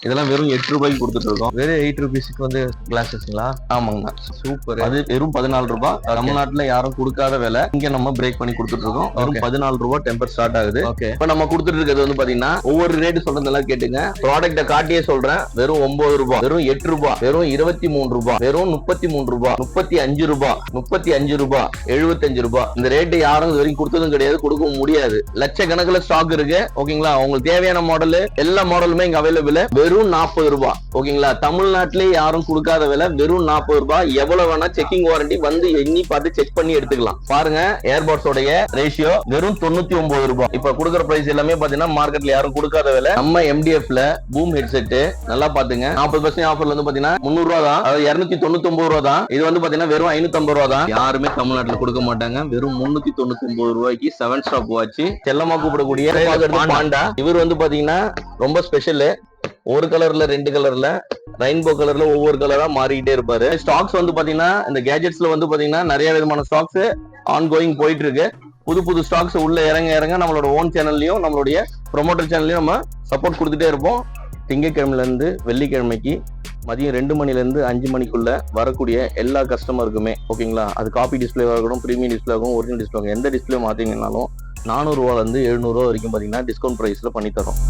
இதெல்லாம் வெறும் 8 ரூபாய்க்கு கொடுத்துட்டு இருக்கோம். வெறும் 8 ரூபீஸ்க்கு வந்து கிளாஸஸ்ங்களா? ஆமாங்க, சூப்பர். அது வெறும் 14 ரூபாய். தமிழ்நாட்டுல யாரும் கொடுக்காத விலை, இங்க நம்ம பிரேக் பண்ணி கொடுத்துட்டு இருக்கோம். வெறும் 14 ரூபாய் டெம்பர் ஸ்டார்ட் ஆகுது. ஓகே, இப்ப நம்ம கொடுத்துட்டு இருக்கிறது வந்து பாத்தீங்கன்னா ஒவ்வொரு ரேட் சொல்றதெல்லாம் கேட்டுங்க. ப்ராடக்ட காட்டியே சொல்றேன். வெறும் 9 ரூபாய், வெறும் 8 ரூபாய், வெறும் 23 ரூபாய், வெறும் 33 ரூபாய், 35 ரூபாய், 35 ரூபாய், 75 ரூபாய். இந்த ரேட் யாரும் இது வரைக்கும் கொடுத்ததும் கிடையாது, கொடுக்கவும் முடியாது. லட்சக்கணக்கில் ஸ்டாக் இருக்கு. ஓகேங்களா, உங்களுக்கு தேவையான மாடல் எல்லா மாடலுமே இங்க அவைலபிள். வெறும் 40 ரூபாய். ஓகேங்களா, தமிழ்நாட்டிலே யாரும் கொடுக்காத விலை வெறும் 40 ரூபாய். எவ்வளவு வேணா செக்கிங் வாரண்டி வந்து எண்ணி பார்த்து செக் பண்ணி எடுத்துக்கலாம். பாருங்க, ஏர்பாட்ஸ் உடைய ரேஷியோ வெறும் 99 ரூபாய். இப்ப கொடுக்குற பிரைஸ் எல்லாமே பாத்தீங்கன்னா மார்க்கெட்ல யாரும் கொடுக்காத விலை. நம்ம MDFல பூம் ஹெட்செட் நல்லா பாத்துங்க, 40% ஆஃபர்ல வந்து பாத்தீங்கன்னா 300 ரூபாய் தான், அதாவது 299 ரூபாய் தான். இது வந்து பாத்தீங்கன்னா வெறும் 550 ரூபாய் தான். யாருமே தமிழ்நாட்டுல கொடுக்க மாட்டாங்க. வெறும் 399 ரூபாய்க்கு 7 ஸ்டாப் வாட்ச். செல்லமா கூப்பிடக்கூடிய பாண்டா. இவர் வந்து பாத்தீங்கன்னா ரொம்ப ஸ்பெஷல். ஒரு கலர்ல 2 கலர்ல ரெயின்போ கலர்ல ஒவ்வொரு கலரா மாறிக்கிட்டே இருப்பாரு. ஸ்டாக்ஸ் வந்து பாத்தீங்கன்னா இந்த கேஜெட்ஸ்ல வந்து பாத்தீங்கன்னா நிறைய விதமான ஸ்டாக்ஸ் ஆன்கோயிங் போயிட்டு இருக்கு. புது புது ஸ்டாக்ஸ் உள்ள இறங்க நம்மளோட ஓன் சேனல்லையும் நம்மளுடைய ப்ரொமோட்டர் சேனல்லையும் நம்ம சப்போர்ட் கொடுத்துட்டே இருப்போம். திங்கட்கிழமைல இருந்து வெள்ளிக்கிழமைக்கு மதியம் 2 மணில இருந்து 5 மணிக்குள்ள வரக்கூடிய எல்லா கஸ்டமருக்குமே, ஓகேங்களா, அது காப்பி டிஸ்பிளே இருக்கட்டும், பிரீமியம் டிஸ்பிளே ஆகும், ஒரிஜினல் டிஸ்பிளே ஆகும், எந்த டிஸ்பிளே மாத்தீங்கன்னாலும் 400 ரூபாயில இருந்து 700 ரூபாய் வரைக்கும் பாத்தீங்கன்னா டிஸ்கவுண்ட் பிரைஸ்ல பண்ணி தரோம்.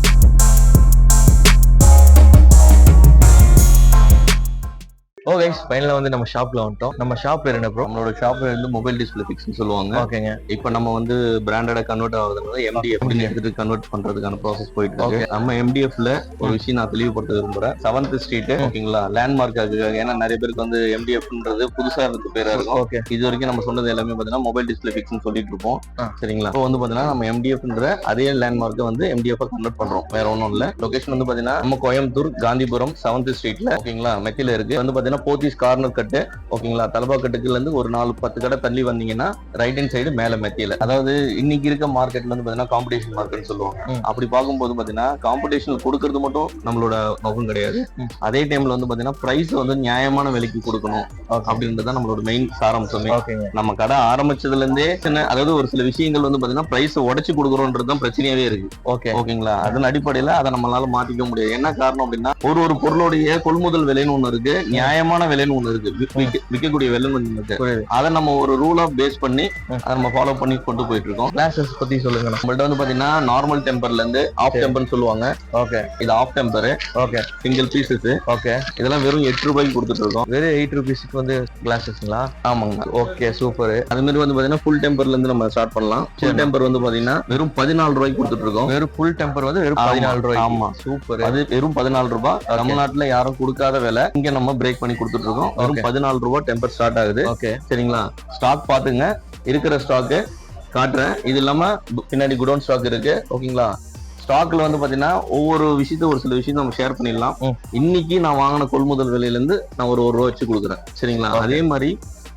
ஓகே, ஃபைனலா வந்து நம்ம ஷாப்ல வந்துட்டோம். நம்ம ஷாப் பேர் என்ன ப்ரோ? நம்மளோட ஷாப் வந்து மொபைல் டிஸ்பிளே ஃபிக்ஸ்னு சொல்லுவாங்க. ஓகேங்க. இப்போ நம்ம வந்து பிராண்டடா கன்வெர்ட் ஆகுதுனால MDF எடுத்துட்டு கன்வெர்ட் பண்றதுக்கான ப்ராசஸ் போயிட்டு இருக்கு. நம்ம MDFல ஒரு விஷயம் நான் தெளிவுபடுத்த விரும்புறேன். 7th ஸ்ட்ரீட், ஓகேங்களா, லேண்ட்மார்க் ஆகுது. ஏன்னா நிறைய பேருக்கு வந்து MDFன்றது புதுசா இருக்கு பேரா இருக்கும். ஓகே, இது வரைக்கும் நம்ம சொன்னது எல்லாமே பாத்தீங்கன்னா மொபைல் டிஸ்பிளே ஃபிக்ஸ்னு சொல்லிட்டு இருப்போம். சரிங்களா, இப்போ வந்து பாத்தீங்கன்னா நம்ம MDFன்ற அதே லேண்ட்மார்க்கை வந்து MDF கன்வெர்ட் பண்றோம். வேற ஒன்றும் இல்ல. லொகேஷன் வந்து பாத்தீங்கன்னா நம்ம கோயம்புத்தூர் காந்திபுரம் 7th ஸ்ட்ரீட்ல, ஓகேங்களா, மெத்தில இருக்கு. வந்து பாத்தீங்கன்னா போத்தீஸ் கார்னர் கட்டு, ஓகேங்களா, தலபா கட்டுக்குல இருந்து ஒரு 4-10 கடை தள்ளி வந்தீங்கன்னா ரைட் ஹேண்ட் சைடு மேல மெத்தியில. அதாவது இன்னைக்கு இருக்க மார்க்கெட்ல வந்து பாத்தீங்கன்னா காம்படிஷன் மார்க்கெட் சொல்லுவாங்க. அப்படி பார்க்கும்போது பாத்தீங்கன்னா காம்படிஷன் கொடுக்கறது மட்டும் நம்மளோட நோக்கம் கிடையாது. அதே டைம்ல வந்து பாத்தீங்கன்னா பிரைஸ் வந்து நியாயமான விலைக்கு கொடுக்கணும் அப்படின்றத நம்மளோட மெயின் சாராம்சமே. நம்ம கடை ஆரம்பிச்சதுல இருந்தே அதாவது ஒரு சில விஷயங்கள் வந்து பாத்தீங்கன்னா பிரைஸ் உடைச்சு கொடுக்குறோன்றதுதான் பிரச்சனையாவே இருக்கு. ஓகேங்களா, அதன் அடிப்படையில அதை நம்மளால மாத்திக்க முடியாது. என்ன காரணம் அப்படின்னா ஒரு பொருளுடைய கொள்முதல் விலைன்னு ஒண்ணு இருக்கு, நியாயமான விலைன்னு ஒண்ணு இருக்கு, விற்கக்கூடிய விலைன்னு ஒண்ணு இருக்கு. அதை நம்ம ஒரு ரூலா பேஸ் பண்ணி அதை நம்ம ஃபாலோ பண்ணி கொண்டு போயிட்டு இருக்கோம். கிளாஸஸ் பத்தி சொல்லுங்க. நம்மள்ட்ட வந்து பாத்தீங்கன்னா நார்மல் டெம்பர்ல இருந்து ஆஃப் டெம்பர்னு சொல்லுவாங்க. ஓகே, இது off temper. Okay, single pieces. Okay, இதெல்லாம் வெறும் 8 ரூபாய்க்கு கொடுத்துட்டு இருக்கோம். வெறும் 8 ரூபீஸ்க்கு வந்து கிளாஸஸ்ங்களா? ஆமாங்க. Okay, super. அது மாதிரி வந்து பாத்தீங்கன்னா ஃபுல் டெம்பர்ல இருந்து நம்ம ஸ்டார்ட் பண்ணலாம். ஃபுல் டெம்பர் வந்து பாத்தீங்கன்னா வெறும் 14 ரூபாய்க்கு கொடுத்துட்டு இருக்கோம். வெறும் ஃபுல் டெம்பர் வந்து வெறும் 14 ரூபாய். ஆமா, சூப்பர். அது வெறும் 14 ரூபாய். தமிழ்நாட்டுல யாரும் கொடுக்காத விலை, இங்க நம்ம பிரேக் பண்ணி கொடுத்துட்டு இருக்கோம். வெறும் 14 ரூபாய் டெம்பர் ஸ்டார்ட் ஆகுது. ஓகே, சரிங்களா, ஸ்டாக் பாத்துங்க, இருக்கிற ஸ்டாக்கு காட்டுறேன். இது இல்லாம பின்னாடி குடோன் ஸ்டாக் இருக்கு. ஓகேங்களா, ஸ்டாக்ல வந்து பாத்தீங்கன்னா ஒவ்வொரு விஷயத்த ஒரு சில விஷயம் நம்ம ஷேர் பண்ணிடலாம். இன்னைக்கு நான் வாங்கின கொள்முதல் விலையில இருந்து நான் ஒரு ரூபா வச்சு கொடுக்குறேன். சரிங்களா, அதே மாதிரி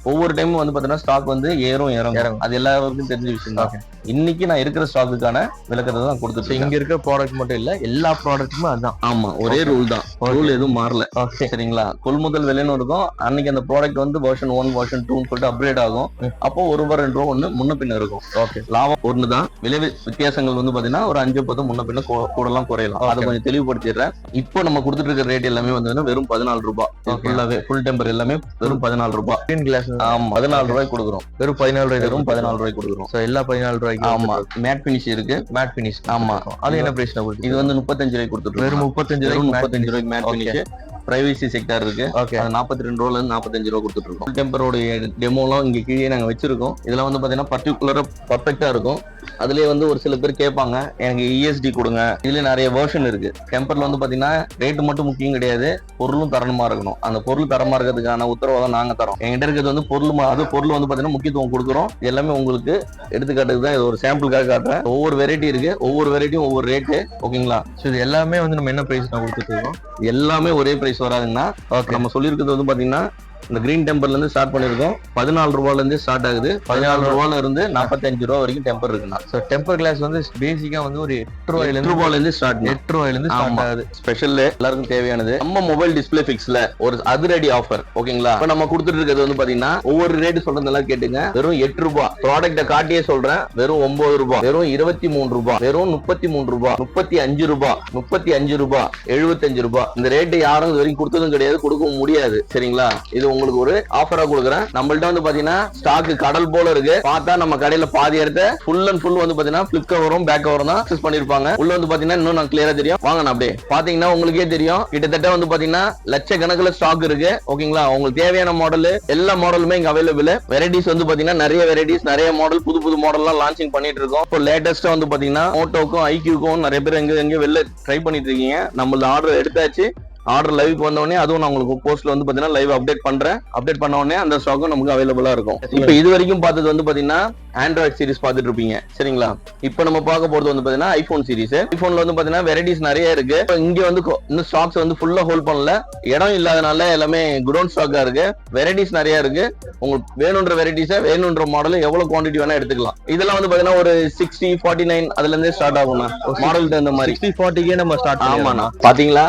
ஒவ்வொரு டைமும் வந்து பாத்தீங்கன்னா ஸ்டாக் வந்து ஏறும் இறங்கும். அது எல்லாருக்கும் தெரிஞ்ச விஷயம் தான். இன்னைக்கு நான் இருக்கிற ஸ்டாக்குக்கான விளக்கத்தை தான் கொடுத்துட்டு இங்க இருக்கிற ப்ராடக்ட் மட்டும் இல்ல, எல்லா ப்ராடக்ட்டுமே அதுதான். ஆமா, ஒரே ரூல் தான். ரூல் எதுவும் மாறல. சரிங்களா, கொள்முதல் விலைன்னு இருக்கும். அன்னைக்கு அந்த ப்ராடக்ட் வந்து வெர்ஷன் 1 வெர்ஷன் 2 சொல்லிட்டு அப்கிரேட் ஆகும். அப்போ ₹1 2 ஒண்ணு முன்ன பின்ன இருக்கும். ஓகே, லாபம் ஒண்ணு தான். விலை வித்தியாசங்கள் வந்து பாத்தீங்கன்னா ஒரு 5-10 முன்ன பின்ன கூடலாம் குறையலாம். அதை கொஞ்சம் தெளிவுபடுத்திடுறேன். இப்போ நம்ம கொடுத்துட்டு இருக்க ரேட் எல்லாமே வந்து வெறும் 14 ரூபாய். ஃபுல்லாவே ஃபுல் டெம்பர் எல்லாமே வெறும் 14 ரூபாய். கிளாஸ் ஆமா, 14 ரூபாய் கொடுக்குறோம். வெறும் 14 ரூபாய். வெறும் 14 ரூபாய் கொடுக்குறோம். எல்லா 14 ரூபாய்க்கு. ஆமா, மேட் பினிஷ் இருக்கு. Matte finish. ஆமா, அது என்ன பிரைஸ்ல கொடுத்து? இது வந்து 35 ரூபாய் கொடுத்துட்டு. வெறும் 35 ரூபாய்க்கு மேட் பினிஷ். பிரைவசி செக்டார் இருக்கு. அது 42 ரூபாயில இருந்து 45 ரூபாய் கொடுத்துட்டு இருக்கோம். டெம்பரோட டெமோலாம் இங்க கீழே நாங்க வச்சிருக்கோம். இதெல்லாம் வந்து பாத்தீங்கன்னா பர்டிகுலரா பர்ஃபெக்டா இருக்கும். அதுலயே வந்து ஒரு சில பேர் கேட்பாங்க, எனக்கு ESD கொடுங்க. இதுல நிறைய வெர்ஷன் இருக்கு. டெம்பர்ல வந்து பாத்தீங்கன்னா ரேட் மட்டும் முக்கியம் கிடையாது, பொருளும் தரமா இருக்கணும். அந்த பொருள் தரமா இருக்கிறதுக்கான உத்தரவாதம் நாங்க தரோம். என்கிட்ட இருக்கிறது வந்து பொருள் வந்து பாத்தீங்கன்னா முக்கியத்துவம் கொடுக்குறோம். எல்லாமே உங்களுக்கு எடுத்துக்காட்டுக்கு தான், இது ஒரு சாம்பிளுக்காக காட்டுறேன். ஒவ்வொரு வெரைட்டி இருக்கு, ஒவ்வொரு வெரைட்டியும் ஒவ்வொரு ரேட்டு. ஓகேங்களா, இது எல்லாமே வந்து நம்ம என்ன பிரைஸ் நான் கொடுத்துட்டு இருக்கோம்? எல்லாமே ஒரே பிரைஸ் வராதுங்கன்னா, நம்ம சொல்லியிருக்கிறது வந்து பாத்தீங்கன்னா இந்த கிரீன் டெம்பர்ல இருந்து ஸ்டார்ட் பண்ணிருக்கோம். 14 ரூபாயில இருந்து ஸ்டார்ட் ஆகுது. 14 ரூபாயில இருந்து 45 ரூபா வரைக்கும் டெம்பர் இருக்குண்ணா. ஸோ டெம்பர் கிளாஸ் வந்து பேசிக்கா வந்து ஒரு 8 ரூபாயில இருந்து ஸ்டார்ட் 8 ரூபாயில இருந்து ஸ்டார்ட் ஆகுது. ஸ்பெஷல் எல்லாருக்கும் தேவையானது நம்ம மொபைல் டிஸ்பிளே பிக்ஸ்ல ஒரு அதிரடி ஆஃபர். ஓகேங்களா, இப்ப நம்ம கொடுத்துட்டு இருக்கிறது வந்து பாத்தீங்கன்னா ஒவ்வொரு ரேட் சொல்றதெல்லாம் கேட்டுங்க. வெறும் 8 ரூபாய் ப்ராடக்ட காட்டியே சொல்றேன். வெறும் 9 ரூபாய், வெறும் 23 ரூபாய், வெறும் 33 ரூபாய், 35 ரூபாய், 35 ரூபாய், 75 ரூபாய். இந்த ரேட் யாரும் இது வரைக்கும் கொடுத்ததும் கிடையாது, கொடுக்கவும் முடியாது. சரிங்களா, இது உங்களுக்கு ஒரு ஆஃபரா கொடுக்குறேன். நம்மள்ட்ட வந்து பாத்தீங்கன்னா ஸ்டாக் கடல் போல இருக்கு. பார்த்தா நம்ம கடையில பாதி இடத்த ஃபுல் அண்ட் ஃபுல் வந்து பாத்தீங்கன்னா ஃபிளிப் கவரும் பேக் கவரும் தான் ஃபிக்ஸ் பண்ணிருப்பாங்க. உள்ள வந்து பாத்தீங்கன்னா இன்னும் நான் கிளியரா தெரியும். வாங்க நான் அப்படியே பாத்தீங்கன்னா உங்களுக்கே தெரியும். கிட்டத்தட்ட வந்து பாத்தீங்கன்னா லட்சக்கணக்கில் ஸ்டாக் இருக்கு. ஓகேங்களா, உங்களுக்கு தேவையான மாடல் எல்லா மாடலுமே இங்க அவைலபிள். வெரைட்டிஸ் வந்து பாத்தீங்கன்னா நிறைய வெரைட்டிஸ், நிறைய மாடல், புது புது மாடல் எல்லாம் லான்ச்சிங் பண்ணிட்டு இருக்கோம். இப்போ லேட்டஸ்டா வந்து பாத்தீங்கன்னா மோட்டோக்கும் ஐக்யூக்கும் நிறைய பேர் எங்க வெளில ட்ரை பண்ணிட்டு இருக்கீங்க. நம்மள ஆர்டர் எடுத்தாச்சு. ஆர்டர் லைவ் வந்த உடனே அதுவும் நான் உங்களுக்கு போஸ்ட்ல வந்து பாத்தீங்கன்னா லைவ் அப்டேட் பண்றேன். அப்டேட் பண்ண உடனே அந்த ஸ்டாக்கும் நமக்கு அவைலபிளா இருக்கும். இப்போ இது வரைக்கும் பார்த்தது வந்து பாத்தீங்கன்னா ஆண்ட்ராய்ட் சீரிஸ் பார்த்துட்டு இருப்பீங்க. சரிங்களா, இப்போ நம்ம பார்க்க போறது வந்து பாத்தீங்கன்னா ஐபோன் சீரிஸ். ஐபோன்ல வந்து பாத்தீங்கன்னா வெரைட்டிஸ் நிறைய இருக்கு. இங்க வந்து இன்னும் ஸ்டாக்ஸ் வந்து ஃபுல்லா ஹோல்ட் பண்ணல, இடம் இல்லாதனால எல்லாமே குடோன் ஸ்டாக்கா இருக்கு. வெரைட்டிஸ் நிறைய இருக்கு. உங்களுக்கு வேணுன்ற வெரைட்டிஸை வேணுன்ற மாடல் எவ்வளவு குவான்டிட்டி வேணா எடுத்துக்கலாம். இதெல்லாம் வந்து பாத்தீங்கன்னா ஒரு 60, 49 அதுல இருந்தே ஸ்டார்ட் ஆகும். மாடல் தகுந்த மாதிரி 60, 40 நம்ம ஸ்டார்ட். ஆமாண்ணா, பாத்தீங்களா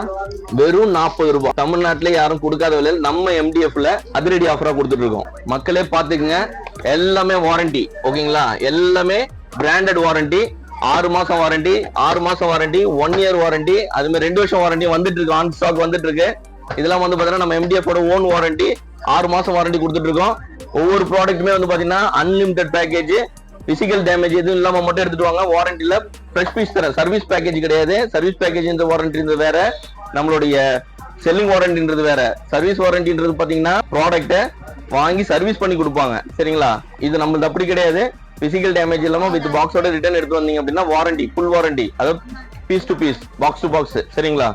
வெறும் 40 ரூபாய். தமிழ்நாட்டுல யாரும் கொடுக்காத விலையில் நம்ம எம்டிஎஃப்ல அதிரடி ஆஃபரா கொடுத்துட்டு இருக்கோம். மக்களே பாத்துக்குங்க, எல்லாமே வாரண்டி. ஓகேங்களா, எல்லாமே பிராண்டட் வாரண்டி. 6 மாசம் வாரண்டி, 6 மாசம் வாரண்டி, 1 இயர் வாரண்டி, அது மாதிரி 2 வருஷம் வாரண்டி வந்துட்டு இருக்கு. ஆன் ஸ்டாக் வந்துட்டு இருக்கு. இதெல்லாம் வந்து பாத்தீங்கன்னா நம்ம எம்டிஎஃப் ஓன் வாரண்டி 6 மாசம் வாரண்டி கொடுத்துட்டு இருக்கோம். ஒவ்வொரு ப்ராடக்ட்டுமே வந்து பாத்தீங்கன்னா அன்லிமிடெட் பேக்கேஜ். பிசிக்கல் டேமேஜ் எதுவும் இல்லாம மட்டும் எடுத்துட்டு வாங்க. வாரண்டில ஃப்ரெஷ் பீஸ் தரேன். சர்வீஸ் பேக்கேஜ் கிடையாது. சர்வீஸ் பேக்கேஜ் இந்த வாரண்டி வேற, நம்மளுடைய செல்லிங் வாரண்டின்றது வேற. சர்வீஸ் வாரண்டின்றது பாத்தீங்கன்னா ப்ராடக்ட்ட வாங்கி சர்வீஸ் பண்ணி கொடுப்பாங்க. சரிங்களா, இது நம்மளுக்கு அப்படி கிடையாது. பிசிக்கல் டேமேஜ் இல்லாம வித் பாக்ஸோட ரிட்டர்ன் எடுத்து வந்தீங்க அப்படின்னா வாரண்டி, ஃபுல் வாரண்டி, அதாவது piece to piece, box to box. சரிங்களா,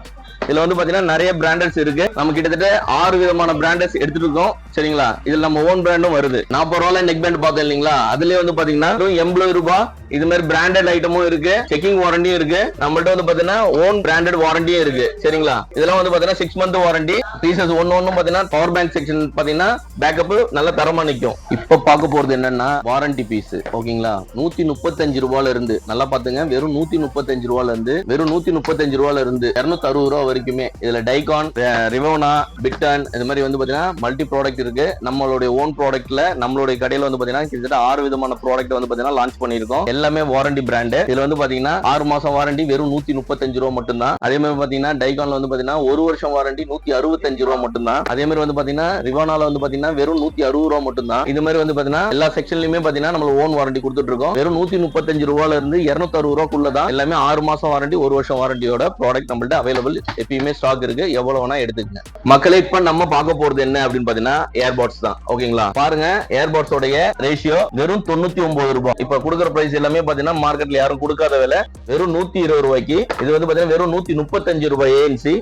இதுல வந்து பாத்தீங்கன்னா நிறைய பிராண்டட்ஸ் இருக்கு. நம்ம கிட்டத்தட்ட 6 விதமான பிராண்டட்ஸ் எடுத்துட்டு இருக்கோம். சரிங்களா, இதுல நம்ம ஓன் பிராண்டும் வருது. 40 ரூபாய்ல நெக் பேண்ட் பார்த்தோம் இல்லீங்களா, அதுலயே வந்து பாத்தீங்கன்னா 80 ரூபாய் இது மாதிரி பிராண்டட் ஐட்டமும் இருக்கு, செக்கிங் வாரண்டியும் இருக்கு. நம்மள்ட்ட வந்து பாத்தீங்கன்னா ஓன் பிராண்டட் வாரண்டியும் இருக்கு. சரிங்களா, இதெல்லாம் வந்து பாத்தீங்கன்னா 6 மந்த் வாரண்டி. பீசஸ் ஒன்னு பாத்தீங்கன்னா பவர் பேங்க் செக்ஷன் பாத்தீங்கன்னா பேக்கப் நல்ல தரமா நிக்கும். இப்ப பார்க்க போறது என்னன்னா வாரண்டி பீஸ். ஓகேங்களா, 135 ரூபாயில இருந்து நல்லா பாத்துங்க, வெறும் 135 ரூபாயில இருந்து, வெறும் 135 ரூபாயில இருந்து 260 ரூபாய் வரைக்குமே இதுல டைகான், ரிவோனா, பிக்டன் இது மாதிரி வந்து பாத்தீங்கன்னா மல்டி ப்ராடக்ட் இருக்கு. நம்மளுடைய ஓன் ப்ராடக்ட்ல நம்மளுடைய கடையில வந்து பாத்தீங்கன்னா கிட்டத்தட்ட 6 விதமான ப்ராடக்ட் வந்து பாத்தீங்கன்னா லான்ச் பண்ணிருக்கோம். எல்லாமே வாரண்டி பிராண்ட். இதுல வந்து பாத்தீங்கன்னா 6 மாசம் வாரண்டி வெறும் 135 ரூபாய் மட்டும் தான். அதே மாதிரி பாத்தீங்கன்னா டைகான்ல வந்து பாத்தீங்கன்னா 1 வருஷம் வாரண்டி 165 ரூபாய் மட்டும் தான். அதே மாதிரி வந்து பாத்தீங்கன்னா ரிவோனால வந்து பாத்தீங்கன்னா வெறும் 160 ரூபாய் மட்டும் தான். இது மாதிரி வந்து பாத்தீங்கன்னா எல்லா செக்ஷன்லயுமே பாத்தீங்கன்னா நம்ம ஓன் வாரண்டி கொடுத்துட்டு இருக்கோம். வெறும் 135 ரூபாயில இருந்து 260 ரூபாய்க்குள்ளதான் எல்லாமே 6 மாசம் வாரண்டி 1 வருஷம் வாரண்டியோட ப்ராடக்ட் நம்மள்ட்ட அவைலபிள். எப்பயுமே ஸ்டாக் இருக்கு, எவ்வளவு வேணா எடுத்துக்கங்க. மக்களே இப்ப நம்ம பார்க்க போறது என்ன அப்படின்னு பாத்தீங்கன்னா ஏர்பாட்ஸ் தான். ஓகேங்களா, பாருங்க ஏர்பாட்ஸ் உடைய ரேஷியோ வெறும் 99 ரூபாய். இப்ப கொடுக்குற பிரைஸ் எல்லாமே பாத்தீங்கன்னா மார்க்கெட்ல யாரும் கொடுக்காத விலை வெறும் 120 ரூபாய்க்கு. இது வந்து பாத்தீங்கன்னா வெறும் 135 ரூபாய். ANC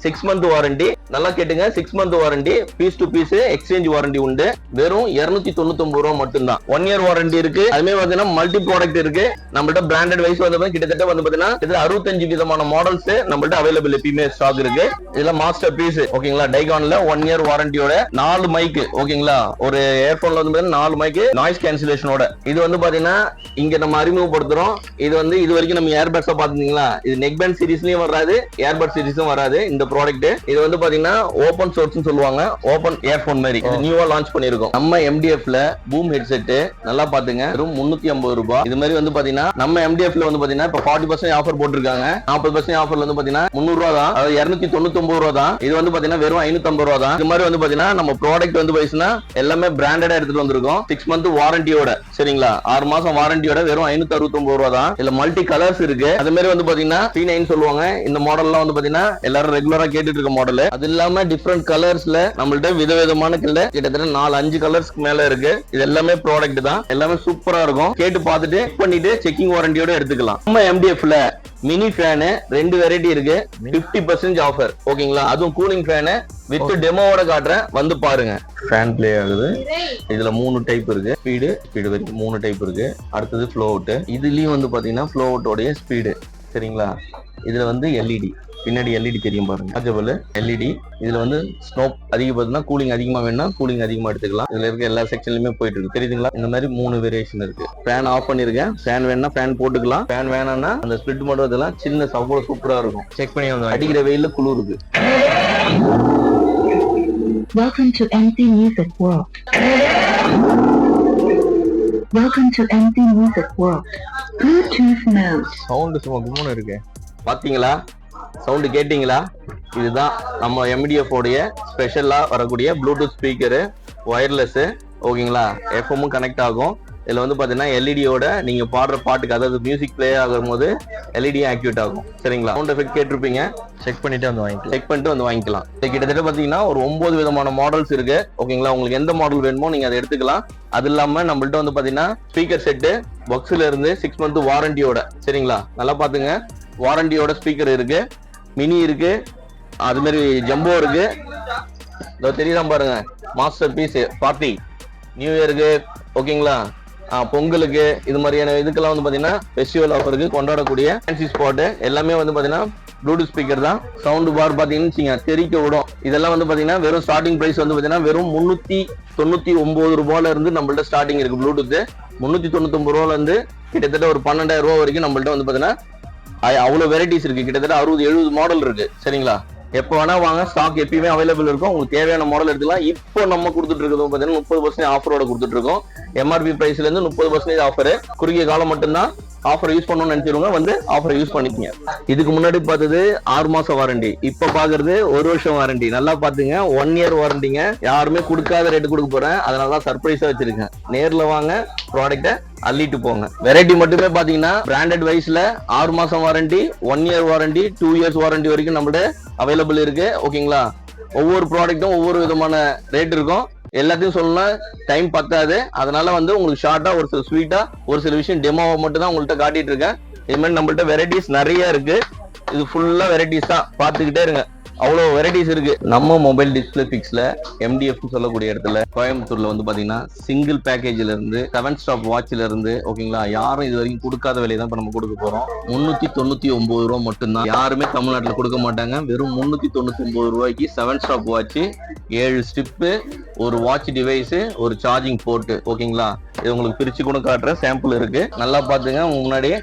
6 month warranty. நல்லா கேட்டுங்க, 6 month warranty, piece to piece exchange warranty உண்டு. வெறும் 299 ரூபாய் மட்டும் தான். 1 இயர் வாரண்டி இருக்கு. அதுமே பாத்தீங்கன்னா மல்டி ப்ராடக்ட் இருக்கு. நம்மள்ட்ட பிராண்டட் வைஸ் வந்து கிட்டத்தட்ட வந்து பாத்தீங்கன்னா 65 விதமான மாடல்ஸ் நம்மள்ட்ட அவைலபிள் எப்பயுமே ஸ்டாக் இருக்கு. இதுல மாஸ்டர் பீஸ். ஓகேங்களா, டைகான்ல 1 இயர் வாரண்டியோட 4 மைக். ஓகேங்களா, ஒரு இயர்போன்ல வந்து 4 மைக் நாய்ஸ் கேன்சலேஷனோட. இது வந்து பாத்தீங்கன்னா இங்க நம்ம அறிமுகப்படுத்துறோம். இது வந்து இது வரைக்கும் நம்ம ஏர்பட்ஸ் பாத்தீங்களா, இது நெக் பேண்ட் சீரிஸ்லயும் வராது, ஏர்பட் சீரிஸும் வராது இந்த ப்ராடக்ட். இது வந்து பாத்தீங்கன்னா ஓபன் சோர்ஸ் சொல்லுவாங்க, ஓபன் இயர்போன் மாதிரி. இது நியூவா லான்ச் பண்ணிருக்கோம். நம்ம எம்டிஎஃப்ல பூம் ஹெட்செட் நல்லா பாத்துங்க, வெறும் 350 ரூபாய். இது மாதிரி வந்து பாத்தீங்கன்னா நம்ம எம்டிஎஃப்ல வந்து பாத்தீங்கன்னா இப்ப 40% ஆஃபர் போட்டிருக்காங்க. 40% ஆஃபர்ல வந்து பாத்தீங்கன்னா 300 ரூபாய் தான், அதாவது 299 ரூபாய் தான். இது வந்து பாத்தீங்கன்னா வெறும் 550 ரூபாய் தான். இது மாதிரி வந்து பாத்தீங்கன்னா நம்ம ப்ராடக்ட் வந்து பாத்தீங்கன்னா எல்லாமே பிராண்டடா எடுத்துட்டு வந்திருக்கோம். 6 மந்த் வாரண்டியோட. சரிங்களா, 6 மாசம் வாரண்டியோட வெறும் 569 ரூபாய் தான். இதுல மல்டி கலர்ஸ் இருக்கு. அது மாதிரி வந்து பாத்தீங்கன்னா C9 சொல்லுவாங்க. இந்த மாடல்லாம் வந்து பாத்தீங்கன்னா எல்லாரும் ரெகுலரா கேட்டுட்டு இருக்க மாடல். அது இல்லாம டிஃபரெண்ட் கலர்ஸ்ல நம்மள்ட்ட விதவிதமான கிட்டத்தட்ட 4-5 கலர்ஸ்க்கு மேல இருக்கு. இது எல்லாமே ப்ராடக்ட் தான். எல்லாமே சூப்பரா இருக்கும். கேட்டு பார்த்துட்டு பண்ணிட்டு செக்கிங் வாரண்டியோட எடுத்துக்கலாம். நம்ம எம்டிஎஃப்ல மினி ஃபேனு 2 வெரைட்டி இருக்கு. 50% ஆஃபர். ஓகேங்களா, அதுவும் கூலிங் ஃபேனு வித் டெமோவோட காட்டுறேன், வந்து பாருங்க. ஃபேன் ப்ளே ஆகுது. இதுல 3 டைப் இருக்கு. ஸ்பீடு வரைக்கும் 3 டைப் இருக்கு. அடுத்தது ஃப்ளோ அவுட். இதுலயும் வந்து பாத்தீங்கன்னா ஃப்ளோ அவுட்டோடைய ஸ்பீடு. சரிங்களா, இதுல வந்து எல்இடி, பின்னாடி எல்இடி தெரியும் பாருங்க, சார்ஜபிள் எல்இடி. இதுல வந்து ஸ்னோப் அதிகப்படுத்தினா கூலிங் அதிகமா வேணும்னா கூலிங் அதிகமா எடுத்துக்கலாம். இதுல இருக்க எல்லா செக்ஷன்லயுமே போயிட்டு இருக்கு, தெரியுதுங்களா? இந்த மாதிரி 3 வேரியேஷன் இருக்கு. ஃபேன் ஆஃப் பண்ணிருக்கேன், ஃபேன் வேணும்னா ஃபேன் போட்டுக்கலாம், ஃபேன் வேணாம்னா அந்த ஸ்பிளிட் மட்டும் இதெல்லாம் சின்ன அவ்வளவு சூப்பரா இருக்கும். செக் பண்ணி வந்து அடிக்கிற வெயில்ல குளிருக்கு. Welcome to MC Music World. Welcome to MC Music World. Bluetooth mode. Sound சும்மா கும்முன்னு இருக்கு. பாத்தீங்களா? சவுண்ட் கேட்டீங்களா? இதுதான் நம்ம MDF உடைய ஸ்பெஷலா வரக்கூடிய ப்ளூடூத் ஸ்பீக்கரு, ஒயர்லெஸ். ஓகேங்களா? எஃப்எம்மும் கனெக்ட் ஆகும். இதுல வந்து பாத்தீங்கன்னா எல்இடியோட நீங்க பாடுற பாட்டுக்கு, அதாவது மியூசிக் பிளே ஆகும் போது எல்இடி ஆக்டிவேட் ஆகும். சரிங்களா? சவுண்ட் எஃபெக்ட் கேட்டிருப்பீங்க, செக் பண்ணிட்டு வந்து வாங்கிக்கலாம். செக் பண்ணிட்டு வந்து வாங்கிக்கலாம். இது கிட்டத்தட்ட பாத்தீங்கன்னா ஒரு 9 விதமான மாடல்ஸ் இருக்கு. ஓகேங்களா? உங்களுக்கு எந்த மாடல் வேணுமோ நீங்க அதை எடுத்துக்கலாம். அது இல்லாம நம்மள்ட்ட வந்து பாத்தீங்கன்னா ஸ்பீக்கர் செட்டு பாக்ஸ்ல இருந்து 6 மந்த் வாரண்டியோட. சரிங்களா? நல்லா பாத்துங்க, வாரண்டியோட ஸ்பீக்கர் இருக்கு, மினி இருக்கு, அது மாதிரி ஜம்போ இருக்கு. இதோ தெரியுதான் பாருங்க, மாஸ்டர் பீஸ் பார்ட்டி, நியூ இயருக்கு, ஓகேங்களா, பொங்கலுக்கு, இது மாதிரியான இதுக்கெல்லாம் வந்து பாத்தீங்கன்னா ஃபெஸ்டிவல் ஆஃபருக்கு கொண்டாடக்கூடிய ஃபேன்சி ஸ்பாட் எல்லாமே வந்து பாத்தீங்கன்னா ப்ளூடூத் ஸ்பீக்கர் தான். சவுண்ட் பார் பாத்தீங்கன்னா தெரிக்க விடும். இதெல்லாம் வந்து பாத்தீங்கன்னா வெறும் ஸ்டார்டிங் பிரைஸ் வந்து பாத்தீங்கன்னா வெறும் 399 ரூபாயில இருந்து நம்மள்ட்ட ஸ்டார்டிங் இருக்கு. ப்ளூடூத் 399 ரூபாயில இருந்து கிட்டத்தட்ட ஒரு 12,000 ரூபாய் வரைக்கும் நம்மள்ட்ட வந்து பாத்தீங்கன்னா அவ்வளவு வெரைட்டிஸ் இருக்கு. கிட்டத்தட்ட 60-70 மாடல் இருக்கு. சரிங்களா? எப்போ வேணா வாங்க, ஸ்டாக் எப்பயுமே அவைலபிள் இருக்கும். உங்களுக்கு தேவையான மாடல் எடுத்துக்கலாம். இப்போ நம்ம கொடுத்துட்டு இருக்கிறது பாத்தீங்கன்னா 30% ஆஃபரோட கொடுத்துட்டு இருக்கோம். MRP பிரைஸ்ல இருந்து 30% ஆஃபர். குறுகிய காலம் மட்டும்தான் ஆஃபர் யூஸ் பண்ணணும்னு நினைச்சிருங்க, வந்து ஆஃபர் யூஸ் பண்ணிக்கங்க. இதுக்கு முன்னாடி பார்த்தது 6 மாசம் வாரண்டி, இப்ப பாக்குறது 1 வருஷம் வாரண்டி. நல்லா பாத்துங்க, 1 இயர் வாரண்டிங்க. யாருமே கொடுக்காத ரேட்டு கொடுக்க போறேன், அதனாலதான் சர்ப்ரைஸா வச்சிருக்கேன். நேர்ல வாங்க, ப்ராடக்ட அள்ளிட்டு போங்க. வெரைட்டி மட்டுமே பாத்தீங்கன்னா பிராண்டட் வைஸ்ல 6 மாசம் warranty, 1 year warranty, 2 years warranty வரைக்கும் நம்மளோட அவைலபிள் இருக்கு. ஓகேங்களா? ஒவ்வொரு ப்ராடக்ட்டும் ஒவ்வொரு விதமான ரேட் இருக்கும். எல்லாத்தையும் சொல்லலாம், டைம் பத்தாது. அதனால வந்து உங்களுக்கு ஷார்ட்டா ஒரு சில ஸ்வீட்டா ஒரு சில விஷயம் டெமோவை மட்டும் தான் உங்கள்கிட்ட காட்டிட்டு இருக்கேன். இது மாதிரி நம்மள்ட்ட வெரைட்டிஸ் நிறைய இருக்கு. இது ஃபுல்லா வெரைட்டிஸ் தான், பாத்துக்கிட்டே இருங்க, அவ்வளவு வெரைட்டிஸ் இருக்கு. நம்ம மொபைல் டிஸ்பிளே பிக்ஸ்ல MDF சொல்லக்கூடிய இடத்துல கோயம்புத்தூர்ல வந்து பாத்தீங்கன்னா சிங்கிள் பேக்கேஜ்ல இருந்து 7 ஸ்டாப் வாட்ச்ல இருந்து, ஓகேங்களா, யாரும் இது வரைக்கும் கொடுக்காத விலையை தான் இப்ப நம்ம கொடுக்க போறோம். 399 ரூபா மட்டும்தான். யாருமே தமிழ்நாட்டுல கொடுக்க மாட்டாங்க. வெறும் 399 ரூபாய்க்கு 7 ஸ்டாப் வாட்ச், 7 ஸ்டிப்பு, ஒரு வாட்ச் டிவைஸ், ஒரு சார்ஜிங் போர்ட். ஓகேங்களா? இது உங்களுக்கு பிரிச்சு கூட காட்டுறேன், சாம்பிள் இருக்கு, நல்லா பாத்துங்க. முன்னாடியே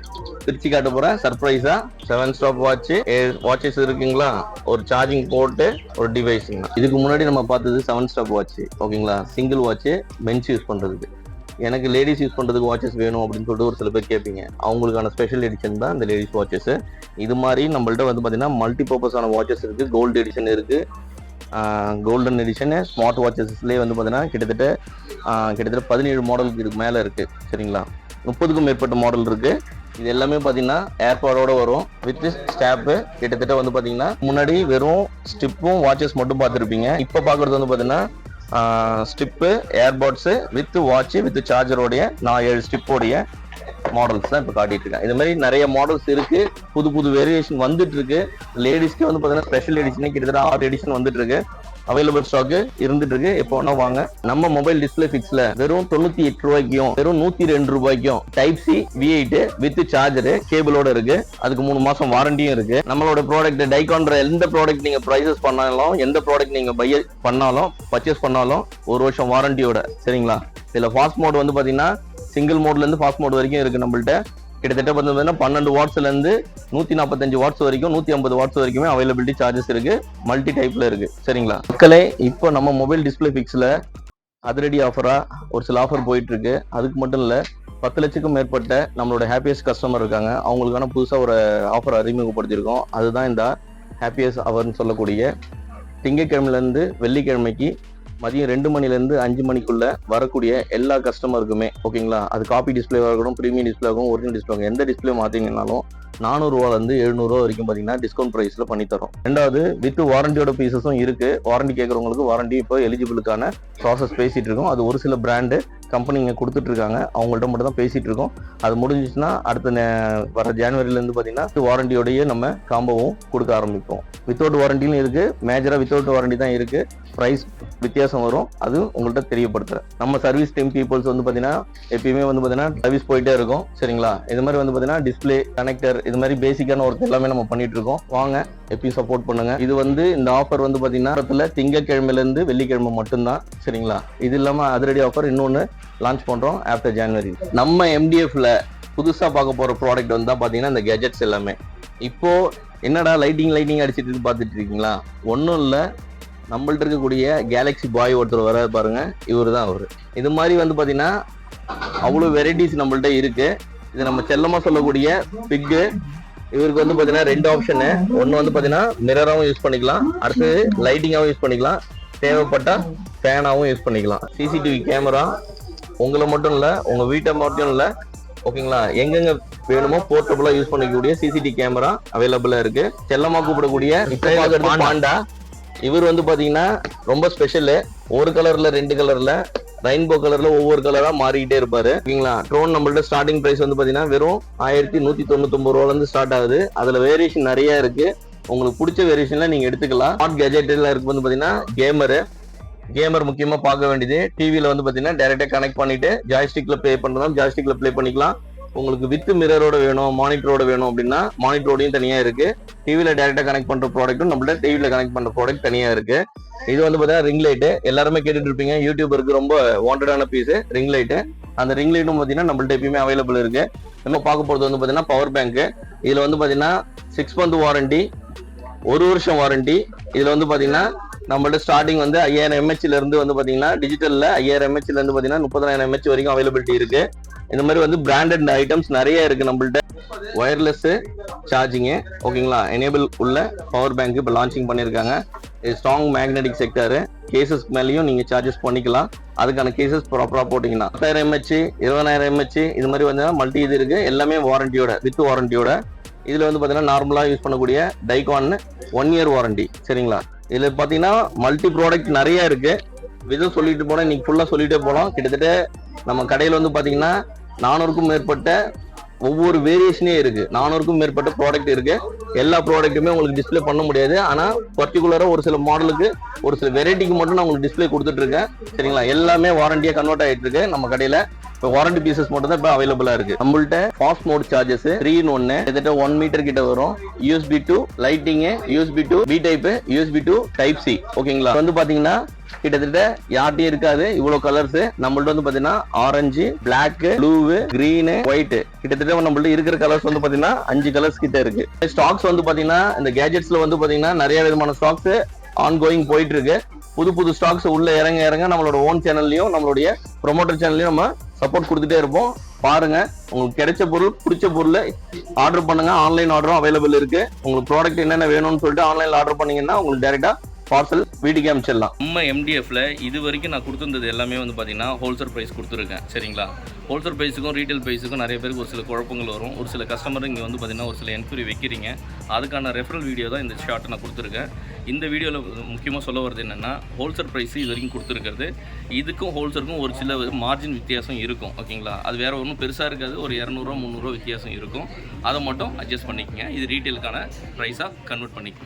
பிரிச்சு காட்ட போறேன் சர்ப்ரைஸா. 7 ஸ்டாப் வாட்ச், 7 வாட்சஸ் இருக்குங்களா, ஒரு சார்ஜிங் போர்ட், ஒரு டிவைஸ். இதுக்கு முன்னாடி நம்ம பார்த்தது 7 ஸ்டாப் வாட்ச். ஓகேங்களா? சிங்கிள் வாட்ச், மென்ஸ் யூஸ் பண்றதுக்கு. எனக்கு லேடிஸ் யூஸ் பண்றதுக்கு வாட்சஸ் வேணும் அப்படின்னு சொல்லிட்டு ஒரு சில பேர் கேட்பீங்க. அவங்களுக்கான ஸ்பெஷல் எடிஷன் தான் இந்த லேடிஸ் வாட்சஸ். இது மாதிரி நம்மள்ட்ட வந்து பாத்தீங்கன்னா மல்டி பர்பஸான வாட்சஸ் இருக்கு. கோல்டு எடிஷன் இருக்கு, கோல்டன் எடிஷன். ஸ்மார்ட் வாட்சஸ்லேயே வந்து பார்த்தீங்கன்னா கிட்டத்தட்ட 17 மாடலுக்கு இதுக்கு மேலே இருக்கு. சரிங்களா? 30க்கும் மேற்பட்ட மாடல் இருக்கு. இது எல்லாமே பார்த்தீங்கன்னா ஏர்பாடோட வரும், வித் ஸ்டாப்பு. கிட்டத்தட்ட வந்து பார்த்தீங்கன்னா முன்னாடி வெறும் ஸ்டிப்பும் வாட்சஸ் மட்டும் பார்த்துருப்பீங்க. இப்போ பார்க்குறது வந்து பார்த்தீங்கன்னா ஸ்டிப்பு, ஏர்பாட்ஸு வித் வாட்ச் வித் சார்ஜரோடைய 7 ஸ்டிப்போடைய மாடல்ஸ் தான் இப்போ காட்டிட்டு இருக்கேன். இது மாதிரி நிறைய மாடல்ஸ் இருக்கு, புது புது வேரியேஷன் வந்துட்டு இருக்கு. லேடிஸ்க்கு வந்து பார்த்தீங்கன்னா ஸ்பெஷல் எடிஷன் கிட்டத்தட்ட 6 எடிஷன் வந்துட்டு இருக்கு. அவைலபிள் ஸ்டாக் இருந்துட்டு இருக்கு. எப்போ வேணா வாங்க. நம்ம மொபைல் டிஸ்பிளே பிக்ஸ்ல வெறும் 98 ரூபாய்க்கும் வெறும் 102 ரூபாய்க்கும் type C V8 with charger கேபிளோட இருக்கு. அதுக்கு 3 மாசம் வாரண்டியும் இருக்கு. நம்மளோட ப்ராடக்ட் டைகான்ற எந்த ப்ராடக்ட் நீங்க ப்ரைசஸ் பண்ணாலும், எந்த ப்ராடக்ட் நீங்க பை பண்ணாலும், பர்ச்சேஸ் பண்ணாலும் 1 வருஷம் வாரண்டியோட. சரிங்களா? இதுல ஃபாஸ்ட் மோட் வந்து பாத்தீங்கன்னா சிங்கிள் மோட்ல இருந்து ஃபாஸ்ட் மோட் வரைக்கும் இருக்கு. நம்மள்ட்ட கிட்டத்தட்ட பார்த்தீங்கன்னா 12 வாட்ஸ்ல இருந்து 145 வாட்ஸ் வரைக்கும் 150 வாட்ஸ் வரைக்குமே அவைலபிலிட்டி சார்ஜஸ் இருக்கு. மல்டி டைப்ல இருக்கு. சரிங்களா மக்களே? இப்போ நம்ம மொபைல் டிஸ்பிளே பிக்ஸ்ல அதிரடி ஆஃபரா ஒரு சில ஆஃபர் போயிட்டு இருக்கு. அதுக்கு மட்டும் இல்ல, 10 லட்சத்துக்கும் மேற்பட்ட நம்மளோட ஹாப்பியஸ்ட் கஸ்டமர் இருக்காங்க. அவங்களுக்கான புதுசா ஒரு ஆஃபர் அறிமுகப்படுத்தியிருக்கோம். அதுதான் இந்த ஹாப்பியஸ்ட் அவர்னு சொல்லக்கூடிய திங்கட்கிழமையில இருந்து வெள்ளிக்கிழமைக்கு மதியம் 2 மணிலேருந்து 5 மணிக்குள்ள வரக்கூடிய எல்லா கஸ்டமருக்குமே, ஓகேங்களா, அது காப்பி டிஸ்பிளேவாக இருக்கட்டும், ப்ரீமியம் டிஸ்பிளே ஆகும், ஒரிஜினல் டிஸ்பிளே ஆகும், எந்த டிஸ்பிளே மாற்றிங்கனாலும் 400 ரூபாயிலிருந்து 700 ரூபா வரைக்கும் பார்த்தீங்கன்னா டிஸ்கவுண்ட் ப்ரைஸில் பண்ணி தரோம். ரெண்டாவது வித் வாரண்டியோட பீசஸும் இருக்கு. வாரண்டி கேட்குறவங்களுக்கு வாரண்டி இப்போ எலிஜிபிளுக்கான ப்ராசஸ் பேசிட்டு இருக்கோம். அது ஒரு சில பிராண்டு கம்பெனிங்க கொடுத்துட்ருக்காங்க, அவங்கள்ட்ட மட்டும் தான் பேசிகிட்டு இருக்கோம். அது முடிஞ்சிச்சுன்னா அடுத்த வர ஜனவரிலேருந்து பார்த்தீங்கன்னா வாரண்டியோடையே நம்ம காம்போவும் கொடுக்க ஆரம்பிப்போம். வித்தவுட் வாரண்டியும் இருக்குது, மேஜராக வித்தவுட் வாரண்டி தான் இருக்குது. ப்ரைஸ் வித்தியாசம் வரும், அது உங்கள்கிட்ட தெரியப்படுத்துகிறேன். நம்ம சர்வீஸ் டீம் பீப்புள்ஸ் வந்து பார்த்தீங்கன்னா எப்பயுமே வந்து பார்த்தீங்கன்னா சர்வீஸ் போயிட்டே இருக்கும். சரிங்களா? இது மாதிரி வந்து பார்த்தீங்கன்னா டிஸ்பிளே, கனெக்டர், இது மாதிரி பேசிக்கான ஒர்க் எல்லாமே நம்ம பண்ணிட்டு இருக்கோம். வாங்க, எப்பயும் சப்போர்ட் பண்ணுங்க. இது வந்து இந்த ஆஃபர் வந்து பார்த்தீங்கன்னா திங்கட்கிழமையிலேருந்து வெள்ளிக்கிழமை மட்டும்தான். சரிங்களா? இது இல்லாமல் அதிரடி ஆஃபர் இன்னொன்று லான்ச் பண்ணுறோம் ஆஃப்டர் ஜனவரி. நம்ம MDFல புதுசாக பார்க்க போகிற ப்ராடக்ட் வந்து தான் பார்த்தீங்கன்னா இந்த கேஜெட்ஸ் எல்லாமே. இப்போ என்னடா லைட்டிங் அடிச்சிட்டு பார்த்துட்டு இருக்கீங்களா? ஒன்றும் இல்லை, நம்மள்ட்ட இருக்கக்கூடிய கேலக்ஸி பாய் ஒருத்தர் வர பாருங்க, இவர் தான் அவர். இது மாதிரி வந்து பார்த்தீங்கன்னா அவ்வளோ வெரைட்டிஸ் நம்மள்ட்ட இருக்கு. இது நம்ம செல்லமா சொல்லக்கூடிய பிக்கு. இவருக்கு வந்து பார்த்தீங்கன்னா 2 ஆப்ஷனு. ஒன்று வந்து பார்த்தீங்கன்னா மிரராகவும் யூஸ் பண்ணிக்கலாம், அடுத்து லைட்டிங்காகவும் யூஸ் பண்ணிக்கலாம், தேவைப்பட்டா ஃபேனாகவும் யூஸ் பண்ணிக்கலாம். CCTV கேமரா உங்களை மட்டும் இல்லை, உங்கள் வீட்டை மட்டும் இல்லை, ஓகேங்களா, எங்கெங்க வேணுமோ போர்ட்டபுளாக யூஸ் பண்ணிக்கக்கூடிய CCTV கேமரா அவைலபிளாக இருக்கு. செல்லமா கூப்பிடக்கூடிய இப்போ பாண்டா. இவர் வந்து பாத்தீங்கன்னா ரொம்ப ஸ்பெஷலு. ஒரு கலர்ல 2 கலர்ல ரெயின்போ கலர்ல ஒவ்வொரு கலரா மாறிக்கிட்டே இருப்பாரு. ஓகேங்களா? ட்ரோன் நம்மள்ட்ட ஸ்டார்டிங் பிரைஸ் வந்து பாத்தீங்கன்னா வெறும் 1199 ரூபால இருந்து ஸ்டார்ட் ஆகுது. அதுல வேரியேஷன் நிறைய இருக்கு, உங்களுக்கு பிடிச்ச வேரியேஷன்ல நீங்க எடுத்துக்கலாம். ஸ்மார்ட் கேஜெட்ல இருக்கு வந்து பாத்தீங்கன்னா கேமர் முக்கியமா பார்க்க வேண்டியது. டிவில வந்து பாத்தீங்கன்னா டைரக்டா கனெக்ட் பண்ணிட்டு ஜாய்ஸ்டிக்ல ப்ளே பண்றதும் ஜாய்ஸ்டிக்ல ப்ளே பண்ணிக்கலாம். உங்களுக்கு வித் மிரரோட வேணும், மானிட்டரோட வேணும் அப்படின்னா மானிட்டரோடையும் தனியா இருக்கு. டிவில டைரக்டா கனெக்ட் பண்ற ப்ராடக்ட்டும் நம்மள்ட்ட டிவில கனெக்ட் பண்ற ப்ராடக்ட் தனியா இருக்கு. இது வந்து பாத்தீங்கன்னா ரிங் லைட், எல்லாருமே கேட்டுட்டு இருப்பீங்க, யூடியூபருக்கு ரொம்ப வாண்டடான பீஸ் ரிங் லைட். அந்த ரிங் லைட்டும் பாத்தீங்கன்னா நம்மள்ட்ட எப்பயுமே அவைலபிள் இருக்கு. நம்ம பார்க்க போறது வந்து பாத்தீங்கன்னா பவர் பேங்க். இதுல வந்து பாத்தீங்கன்னா 6 month வாரண்டி, 1 வருஷம் வாரண்டி. இதுல வந்து பாத்தீங்கன்னா நம்மள்ட்ட ஸ்டார்டிங் வந்து 5000 mAh இருந்து வந்து பாத்தீங்கன்னா டிஜிட்டல்ல 5000 mAh இருந்து பாத்தீங்கன்னா 30000 mAh வரைக்கும் அவைலபிலிட்டி இருக்கு. இந்த மாதிரி வந்து பிராண்டட் ஐட்டம்ஸ் நிறைய இருக்கு நம்மள்ட்ட. ஒயர்லெஸ் சார்ஜிங்கு, ஓகேங்களா, எனேபிள் உள்ள பவர் பேங்க் இப்போ லான்ச்சிங் பண்ணியிருக்காங்க. இது ஸ்ட்ராங் மேக்னெட்டிக் செக்டர். கேசஸ் மேலேயும் நீங்கள் சார்ஜஸ் பண்ணிக்கலாம். அதுக்கான கேசஸ் ப்ராப்பராக போட்டிங்கன்னா 10,000 mAh, 20,000 mAh இது மாதிரி வந்து மல்டி இது இருக்கு. எல்லாமே வாரண்டியோட, வித் வாரண்டியோட. இதில் வந்து பார்த்தீங்கன்னா நார்மலாக யூஸ் பண்ணக்கூடிய டைகான் 1 year வாரண்டி. சரிங்களா? இதில் பார்த்தீங்கன்னா மல்டி ப்ராடக்ட் நிறைய இருக்கு. விதம் சொல்லிட்டு போனால் இன்னைக்கு ஃபுல்லாக சொல்லிட்டே போகலாம். கிட்டத்தட்ட நம்ம கடையில் வந்து பார்த்தீங்கன்னா 400க்கும் மேற்பட்ட ஒவ்வொரு வேரியேஷனே இருக்கு. 400க்கும் மேற்பட்ட ப்ராடக்ட் இருக்கு. எல்லா ப்ராடக்ட்டுமே உங்களுக்கு டிஸ்பிளே பண்ண முடியாது. ஆனால் பர்டிகுலரா ஒரு சில மாடலுக்கு, ஒரு சில வெரைட்டிக்கு மட்டும் நான் உங்களுக்கு டிஸ்பிளே கொடுத்துட்டு இருக்கேன். சரிங்களா? எல்லாமே வாரண்டியா கன்வெர்ட் ஆகிட்டு இருக்கு நம்ம கடையில. இப்போ வாரண்டி பீசஸ் மட்டும் தான் இப்போ அவைலபிளா இருக்கு. நம்மள்ட்ட ஃபாஸ்ட் மோட் சார்ஜஸ் 3 in 1 கிட்டத்தட்ட 1 மீட்டர் கிட்ட வரும். USB to lighting, USB to B type, USB to type C. ஓகேங்களா? வந்து பாத்தீங்கன்னா கிட்டத்தட்ட யார்ட்டையும் இருக்காது இவ்வளவு கலர்ஸ். நம்மள்ட்ட வந்து பாத்தீங்கன்னா orange, black, blue, green, white, கிட்டத்தட்ட நம்மள்ட்ட இருக்கிற கலர்ஸ் வந்து பாத்தீங்கன்னா 5 கலர்ஸ் கிட்ட இருக்கு. ஸ்டாக்ஸ் வந்து பாத்தீங்கன்னா இந்த கேஜெட்ஸ்ல வந்து பாத்தீங்கன்னா நிறைய விதமான ஸ்டாக்ஸ் ஆன்கோயிங் போயிட்டு இருக்கு. புது ஸ்டாக்ஸ் உள்ள இறங்க நம்மளோட ஓன் சேனல்லையும் நம்மளுடைய ப்ரொமோட்டர் சேனல்லையும் நம்ம சப்போர்ட் கொடுத்துட்டே இருப்போம். பாருங்க, உங்களுக்கு கிடைச்ச பொருள், பிடிச்ச பொருள் ஆர்டர் பண்ணுங்க. ஆன்லைன் ஆர்டரும் அவைலபிள் இருக்கு. உங்களுக்கு ப்ராடக்ட் என்னென்ன வேணும்னு சொல்லிட்டு ஆன்லைன்ல ஆர்டர் பண்ணீங்கன்னா உங்களுக்கு டைரக்டா பார்சல் வீட்டுக்கு அனுப்பிச்சிடலாம். நம்ம MDFல இது வரைக்கும் நான் கொடுத்துருந்தது எல்லாமே வந்து பார்த்தீங்கன்னா ஹோல்சேல் ப்ரைஸ் கொடுத்துருக்கேன். சரிங்களா? ஹோல்சேல் ப்ரைஸுக்கும் ரீட்டைல் ப்ரைஸுக்கும் நிறைய பேருக்கு ஒரு சில குழப்பங்கள் வரும். ஒரு சில கஸ்டமர் இங்கே வந்து பார்த்தீங்கன்னா ஒரு சில என்கொயரி வைக்கிறீங்க. அதுக்கான ரெஃபரல் வீடியோ தான் இந்த ஷார்ட்டை நான் கொடுத்துருக்கேன். இந்த வீடியோவில் முக்கியமாக சொல்ல வருது என்னென்னா, ஹோல்சேல் ப்ரைஸ் இது வரைக்கும் கொடுத்துருக்கிறது, இதுக்கும் ஹோல்சேலுக்கும் ஒரு சில மார்ஜின் வித்தியாசம் இருக்கும். ஓகேங்களா? அது வேறு ஒன்றும் பெருசாக இருக்காது. ஒரு 200 ரூபா 300 ரூபா வித்தியாசம் இருக்கும். அதை மட்டும் அட்ஜஸ்ட் பண்ணிக்கங்க. இது ரீட்டைலுக்கான ப்ரைஸாக கன்வெர்ட் பண்ணிக்கங்க.